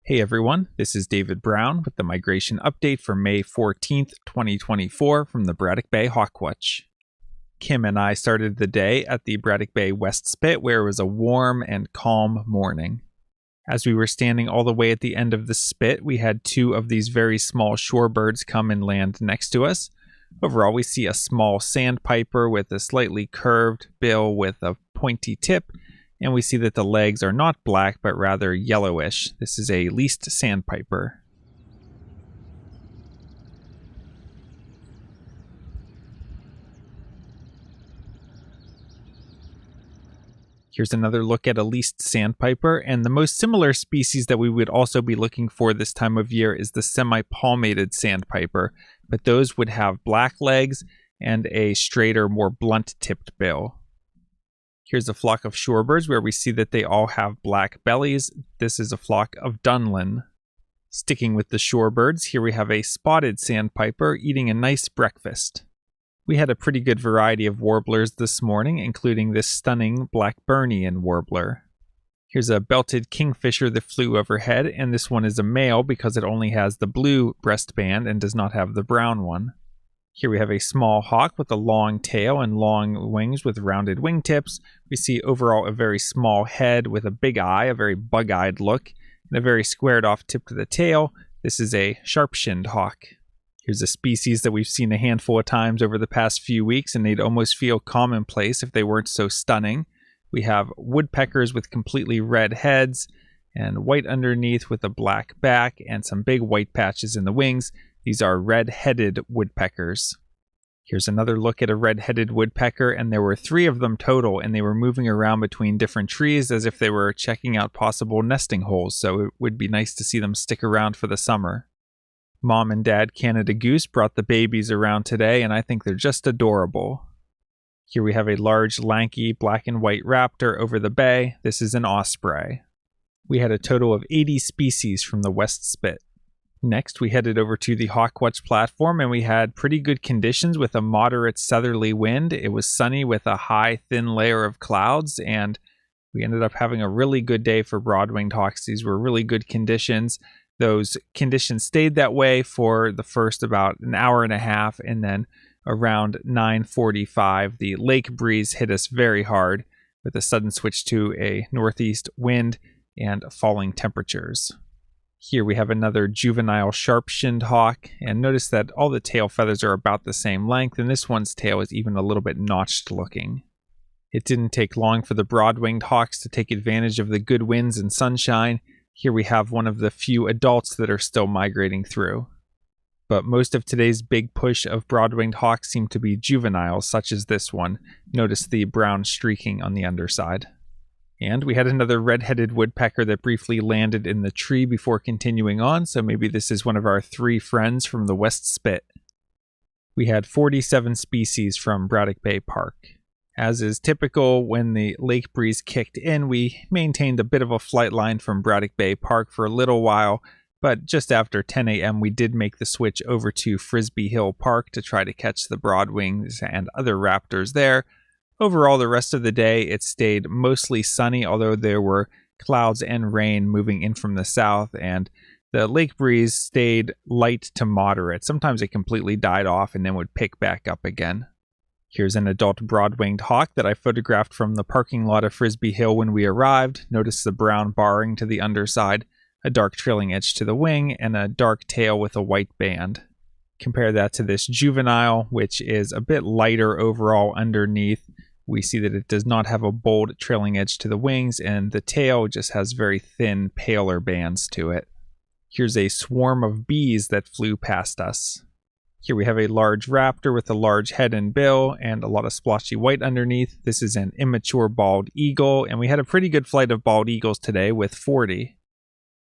Hey everyone, this is David Brown with the migration update for May 14th, 2024 from the Braddock Bay Hawk Watch. Kim and I started the day at the Braddock Bay West Spit where it was a warm and calm morning. As we were standing all the way at the end of the spit, we had two of these very small shorebirds come and land next to us. Overall, we see a small sandpiper with a slightly curved bill with a pointy tip, and we see that the legs are not black but rather yellowish. This is a least sandpiper. Here's another look at a least sandpiper, and the most similar species that we would also be looking for this time of year is the semi-palmated sandpiper, but those would have black legs and a straighter, more blunt-tipped bill. Here's a flock of shorebirds where we see that they all have black bellies. This is a flock of dunlin. Sticking with the shorebirds, here we have a spotted sandpiper eating a nice breakfast. We had a pretty good variety of warblers this morning, including this stunning Blackburnian warbler. Here's a belted kingfisher that flew overhead, and this one is a male because it only has the blue breastband and does not have the brown one. Here we have a small hawk with a long tail and long wings with rounded wingtips. We see overall a very small head with a big eye, a very bug-eyed look, and a very squared-off tip to the tail. This is a sharp-shinned hawk. Here's a species that we've seen a handful of times over the past few weeks, and they'd almost feel commonplace if they weren't so stunning. We have woodpeckers with completely red heads and white underneath with a black back and some big white patches in the wings. These are red-headed woodpeckers. Here's another look at a red-headed woodpecker, and there were 3 of them total, and they were moving around between different trees as if they were checking out possible nesting holes, so it would be nice to see them stick around for the summer. Mom and Dad Canada Goose brought the babies around today, and I think they're just adorable. Here we have a large, lanky, black and white raptor over the bay. This is an osprey. We had a total of 80 species from the West Spit. Next, we headed over to the Hawk Watch platform, and we had pretty good conditions with a moderate southerly wind. It was sunny with a high, thin layer of clouds, and we ended up having a really good day for broad-winged hawks. These were really good conditions. Those conditions stayed that way for the first about an hour and a half, and then around 9:45, the lake breeze hit us very hard with a sudden switch to a northeast wind and falling temperatures. Here we have another juvenile sharp-shinned hawk, and notice that all the tail feathers are about the same length, and this one's tail is even a little bit notched looking. It didn't take long for the broad-winged hawks to take advantage of the good winds and sunshine. Here we have one of the few adults that are still migrating through. But most of today's big push of broad-winged hawks seem to be juveniles, such as this one. Notice the brown streaking on the underside. And we had another red-headed woodpecker that briefly landed in the tree before continuing on, so maybe this is one of our 3 friends from the West Spit. We had 47 species from Braddock Bay Park. As is typical, when the lake breeze kicked in, we maintained a bit of a flight line from Braddock Bay Park for a little while, but just after 10 a.m. we did make the switch over to Frisbee Hill Park to try to catch the broadwings and other raptors there. Overall, the rest of the day, it stayed mostly sunny, although there were clouds and rain moving in from the south, and the lake breeze stayed light to moderate. Sometimes it completely died off and then would pick back up again. Here's an adult broad-winged hawk that I photographed from the parking lot of Frisbee Hill when we arrived. Notice the brown barring to the underside, a dark trailing edge to the wing, and a dark tail with a white band. Compare that to this juvenile, which is a bit lighter overall underneath. We see that it does not have a bold trailing edge to the wings, and the tail just has very thin, paler bands to it. Here's a swarm of bees that flew past us. Here we have a large raptor with a large head and bill and a lot of splotchy white underneath. This is an immature bald eagle, and we had a pretty good flight of bald eagles today with 40.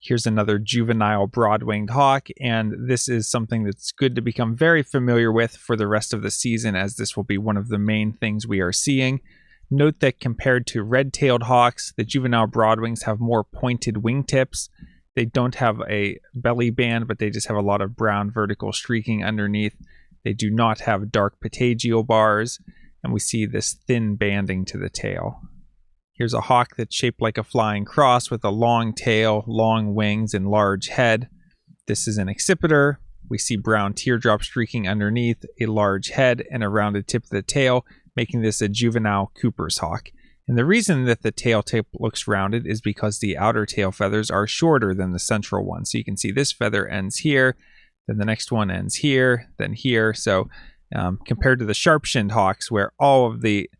Here's another juvenile broad-winged hawk, and this is something that's good to become very familiar with for the rest of the season, as this will be one of the main things we are seeing. Note that compared to red-tailed hawks, the juvenile broadwings have more pointed wingtips. They don't have a belly band, but they just have a lot of brown vertical streaking underneath. They do not have dark patagial bars, and we see this thin banding to the tail. Here's a hawk that's shaped like a flying cross with a long tail, long wings, and large head. This is an accipiter. We see brown teardrops streaking underneath, a large head, and a rounded tip of the tail, making this a juvenile Cooper's hawk. And the reason that the tail tip looks rounded is because the outer tail feathers are shorter than the central one. So you can see this feather ends here, then the next one ends here, then here. So compared to the sharp-shinned hawks, where all of the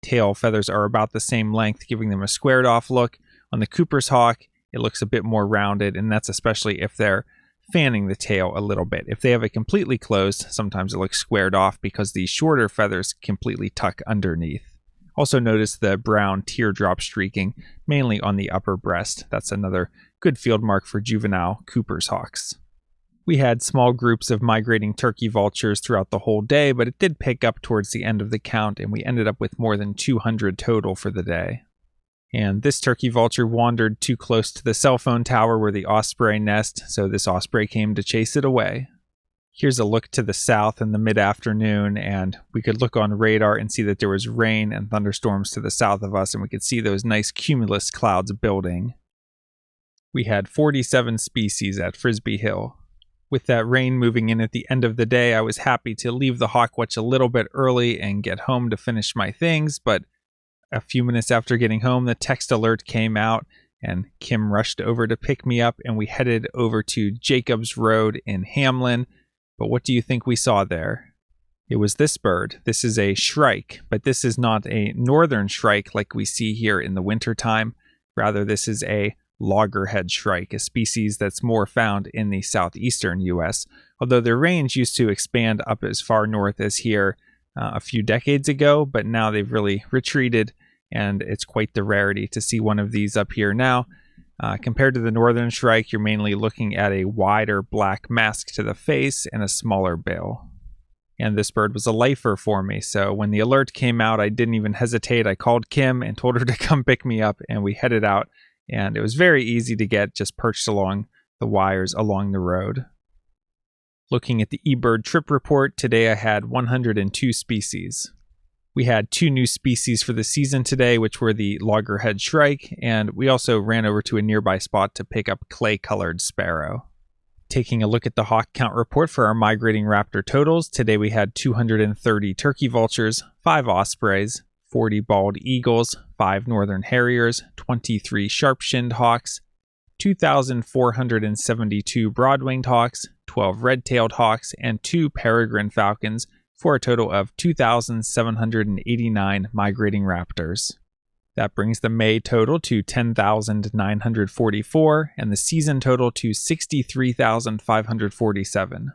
tail feathers are about the same length, giving them a squared off look, on the Cooper's hawk, it looks a bit more rounded, and that's especially if they're fanning the tail a little bit. If they have it completely closed, sometimes it looks squared off because the shorter feathers completely tuck underneath. Also notice the brown teardrop streaking, mainly on the upper breast. That's another good field mark for juvenile Cooper's hawks. We had small groups of migrating turkey vultures throughout the whole day, but it did pick up towards the end of the count, and we ended up with more than 200 total for the day. And this turkey vulture wandered too close to the cell phone tower where the osprey nest, so this osprey came to chase it away. Here's a look to the south in the mid-afternoon, and we could look on radar and see that there was rain and thunderstorms to the south of us, and we could see those nice cumulus clouds building. We had 47 species at Frisbee Hill. With that rain moving in at the end of the day, I was happy to leave the Hawk Watch a little bit early and get home to finish my things, but a few minutes after getting home, the text alert came out, and Kim rushed over to pick me up, and we headed over to Jacobs Road in Hamlin. But what do you think we saw there? It was this bird. This is a shrike, but this is not a northern shrike like we see here in the wintertime. Rather, this is a loggerhead shrike, a species that's more found in the southeastern U.S., although their range used to expand up as far north as here a few decades ago, but now they've really retreated, and it's quite the rarity to see one of these up here now. Compared to the northern shrike, you're mainly looking at a wider black mask to the face and a smaller bill. And this bird was a lifer for me, so when the alert came out, I didn't even hesitate. I called Kim and told her to come pick me up, and we headed out, and it was very easy to get, just perched along the wires along the road. Looking at the eBird trip report, today I had 102 species. We had 2 new species for the season today, which were the loggerhead shrike, and we also ran over to a nearby spot to pick up clay-colored sparrow. Taking a look at the hawk count report for our migrating raptor totals, today we had 230 turkey vultures, 5 ospreys, 40 bald eagles, 5 northern harriers, 23 sharp-shinned hawks, 2,472 broad-winged hawks, 12 red-tailed hawks, and 2 peregrine falcons, for a total of 2,789 migrating raptors. That brings the May total to 10,944 and the season total to 63,547.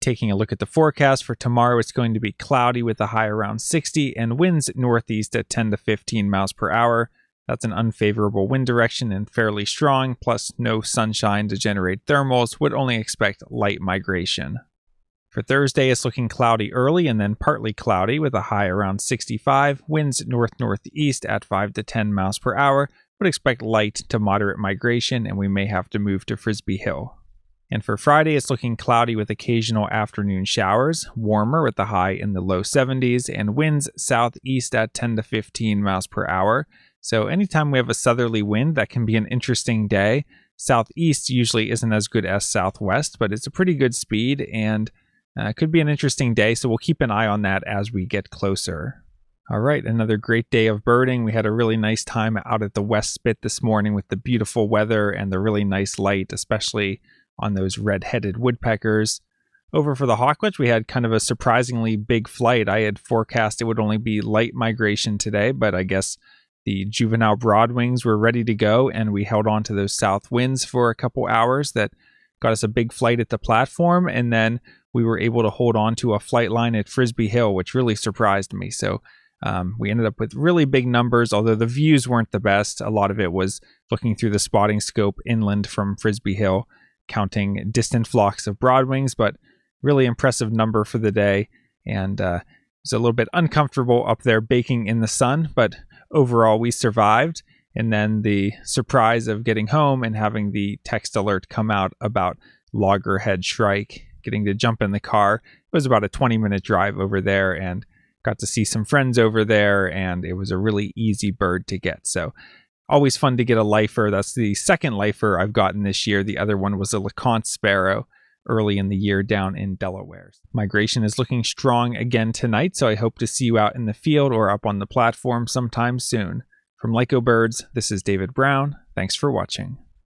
Taking a look at the forecast for tomorrow, it's going to be cloudy with a high around 60 and winds northeast at 10 to 15 miles per hour. That's an unfavorable wind direction and fairly strong, plus no sunshine to generate thermals. Would only expect light migration. For Thursday, it's looking cloudy early and then partly cloudy with a high around 65, winds north-northeast at 5 to 10 miles per hour. Would expect light to moderate migration, and we may have to move to Frisbee Hill. And for Friday, it's looking cloudy with occasional afternoon showers, warmer with a high in the low 70s, and winds southeast at 10 to 15 miles per hour. So anytime we have a southerly wind, that can be an interesting day. Southeast usually isn't as good as southwest, but it's a pretty good speed, and it could be an interesting day, so we'll keep an eye on that as we get closer. All right, another great day of birding. We had a really nice time out at the West Spit this morning with the beautiful weather and the really nice light, especially on those red-headed woodpeckers. Over for the Hawk Watch, we had kind of a surprisingly big flight. I had forecast it would only be light migration today, but I guess the juvenile broadwings were ready to go, and we held on to those south winds for a couple hours that got us a big flight at the platform, and then we were able to hold on to a flight line at Frisbee Hill, which really surprised me. So we ended up with really big numbers, although the views weren't the best. A lot of it was looking through the spotting scope inland from Frisbee Hill, counting distant flocks of broadwings, but really impressive number for the day. And it was a little bit uncomfortable up there baking in the sun, but overall we survived. And then the surprise of getting home and having the text alert come out about loggerhead shrike, getting to jump in the car. It was about a 20-minute drive over there, and Got to see some friends over there, and it was a really easy bird to get. So always fun to get a lifer. That's the second lifer I've gotten this year. The other one was a LeConte sparrow early in the year down in Delaware. Migration is looking strong again tonight, so I hope to see you out in the field or up on the platform sometime soon. From Lyco Birds, this is David Brown. Thanks for watching.